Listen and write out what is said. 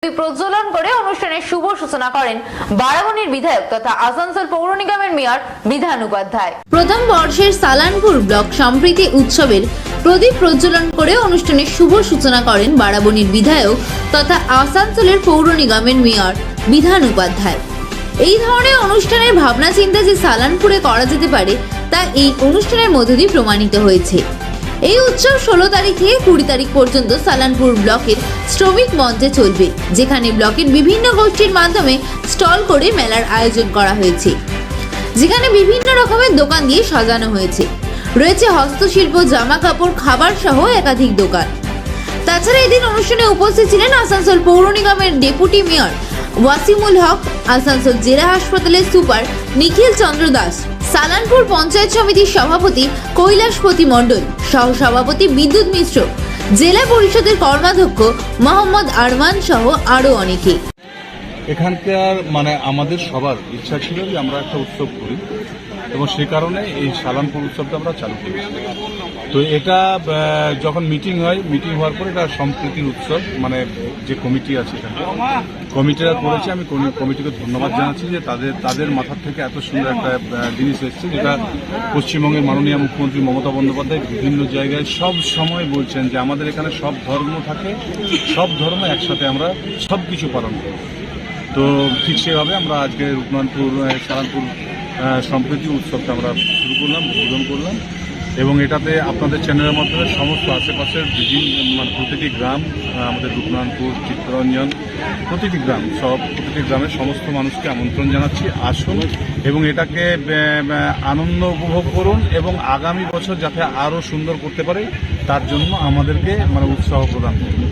প্রজ্বলন করে অনুষ্ঠানের শুভ সূচনা করেন বারাবণীর বিধায়ক তথা আসানসোল পৌর নিগমের মেয়র বিধান উপাধ্যায়। প্রথম বর্ষের সালানপুর ব্লক সম্প্রীতি উৎসবের প্রদীপ প্রজ্বলন করে অনুষ্ঠানের শুভ সূচনা করেন বারাবণীর বিধায়ক তথা আসানসোলের পৌর নিগমের মেয়র বিধান উপাধ্যায়। এই ধরনের অনুষ্ঠানের ভাবনা চিন্তা যে সালানপুরে করা যেতে পারে তা এই অনুষ্ঠানের মধ্য দিয়ে প্রমাণিত হয়েছে। এই উৎসব 16 তারিখ থেকে 20 তারিখ পর্যন্ত সালানপুর ব্লকের শ্রমিক মঞ্চে চলবে, যেখানে ব্লকের বিভিন্ন গোষ্ঠীর মাধ্যমে স্টল করে মেলার আয়োজন করা হয়েছে, যেখানে বিভিন্ন রকমের দোকান দিয়ে সাজানো হয়েছে। রয়েছে হস্তশিল্প, জামা কাপড়, খাবার সহ একাধিক দোকান। তাছাড়া এদিন অনুষ্ঠানে উপস্থিত ছিলেন আসানসোল পৌর নিগমের ডেপুটি মেয়র ওয়াসিমুল হক, আসানসোল জেলা হাসপাতালের সুপার নিখিল চন্দ্র দাস, সালানপুর পঞ্চায়েত সমিতির সভাপতি কৈলাসপতি মণ্ডল, সহসভাপতি বিদ্যুৎ মিশ্র, জেলা পরিষদের কর্মাধ্যক্ষ মোহাম্মদ আরমান সহ আরো অনেকে। এখানকার আমাদের সবার ইচ্ছা ছিল যে আমরা একটা উৎসব করি এবং সে কারণে এই সালানপুর উৎসবটা আমরা চালু করেছি। তো এটা যখন মিটিং হওয়ার পরে এটা সম্প্রীতির উৎসব যে কমিটি আছে এখানে কমিটিরা করেছে, আমি কমিটিকে ধন্যবাদ জানাচ্ছি যে তাদের মাথার থেকে এত সুন্দর একটা জিনিস এসেছে, যেটা পশ্চিমবঙ্গের মাননীয় মুখ্যমন্ত্রী মমতা বন্দ্যোপাধ্যায় বিভিন্ন জায়গায় সব সময় বলছেন যে আমাদের এখানে সব ধর্ম থাকে, সব ধর্ম একসাথে আমরা সব কিছু পালন করি। তো ঠিক সেভাবে আমরা আজকে সালানপুর সম্প্রীতি উৎসবটা আমরা শুরু করলাম, উদ্বোধন করলাম এবং এটাতে আপনাদের চ্যানেলের মাধ্যমে সমস্ত আশেপাশের প্রতিটি গ্রাম, আমাদের রূপনারায়ণপুর, চিত্তরঞ্জন, প্রতিটি গ্রামের সমস্ত মানুষকে আমন্ত্রণ জানাচ্ছি, আসুন এবং এটাকে আনন্দ উপভোগ করুন এবং আগামী বছর যাতে আরও সুন্দর করতে পারে তার জন্য আমাদেরকে উৎসাহ প্রদান করুন।